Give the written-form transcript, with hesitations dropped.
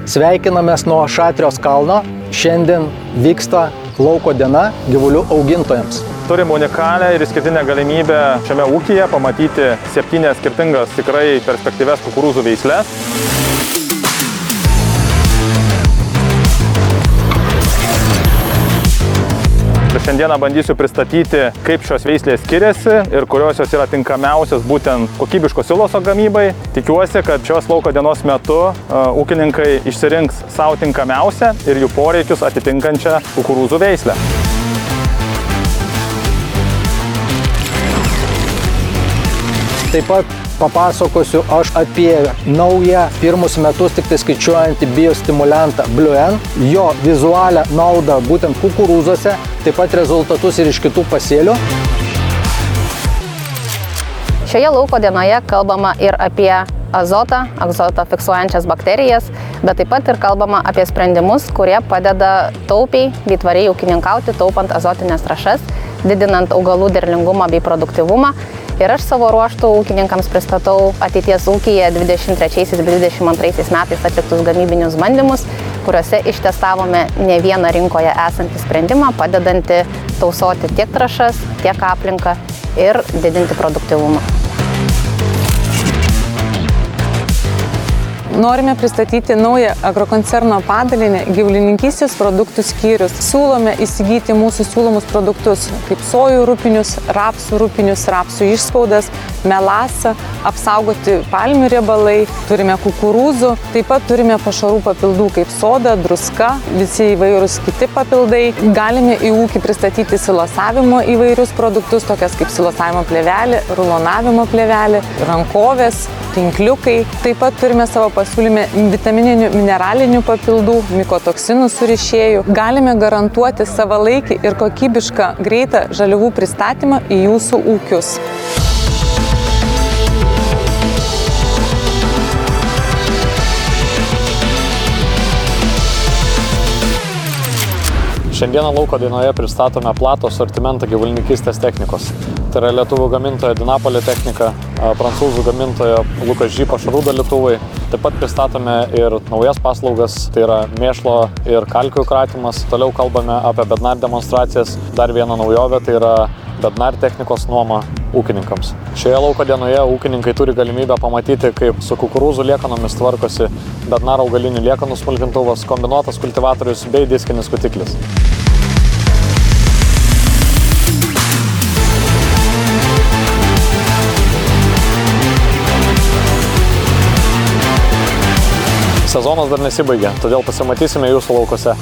Sveikinamės nuo Šatrijos kalno. Šiandien vyksta lauko diena gyvulių augintojams. Turim unikalią ir išskirtinę galimybę šiame ūkyje pamatyti 7 skirtingas tikrai perspektyvias kukurūzų veisles. Šiandieną bandysiu pristatyti, kaip šios veislės skiriasi ir kurios jos yra tinkamiausios būtent kokybiško siloso gamybai. Tikiuosi, kad šios lauko dienos metu ūkininkai išsirinks savo tinkamiausią ir jų poreikius atitinkančią kukurūzų veislę. Taip pat papasakosiu aš apie naują pirmus metus tik tai skaičiuojantį biostimuliantą Blue N, jo vizualią naudą būtent kukurūzuose, taip pat rezultatus ir iš kitų pasėlių. Šioje lauko dienoje kalbama ir apie azotą fiksuojančias bakterijas, bet taip pat ir kalbama apie sprendimus, kurie padeda taupiai bei tvariai ūkininkauti, taupant azotinės trąšas, didinant augalų derlingumą bei produktyvumą. Ir aš savo ruožtų ūkininkams pristatau ateities ūkyje 23-22 metais atliktus gamybinius bandymus, kuriuose ištestavome ne vieną rinkoje esantį sprendimą, padedantį tausoti tiek trąšas, tiek aplinką ir didinti produktyvumą. Norime pristatyti naują agrokoncerno padalinį gyvulininkystės produktų skyrius. Siūlome įsigyti mūsų siūlomus produktus kaip sojų rupinius, rapsų išspaudas, melasą, apsaugoti palmių riebalai, turime kukurūzų, taip pat turime pašarų papildų kaip soda, druska, visi įvairūs kiti papildai. Galime į ūkį pristatyti silosavimo įvairius produktus, tokias kaip silosavimo plėvelė, rulonavimo plėvelė, rankovės, tinkliukai. Taip pat turime savo pasiūlyme vitamininių mineralinių papildų, mikotoksinų surišėjų. Galime garantuoti savalaikį ir kokybišką greitą žaliavų pristatymą į jūsų ūkius. Šiandieną lauko dienoje pristatome platų asortimentą gyvulininkystės technikos. Tai yra lietuvių gamintojo Dinapolė technika, prancūzų gamintojo Lucas J pašarų dalytuvai. Taip pat pristatome ir naujas paslaugas, tai yra mėšlo ir kalkių kratymas. Toliau kalbame apie Bednar demonstracijas. Dar viena naujovė, tai yra Bednar technikos nuoma ūkininkams. Šioje lauko dienoje ūkininkai turi galimybę pamatyti, kaip su kukurūzų liekanomis tvarkosi Bednar augalinių liekanų smulkintuvas, kombinuotas kultivatorius bei diskinis skutiklis. Sezonas dar nesibaigė, todėl pasimatysime jūsų laukose.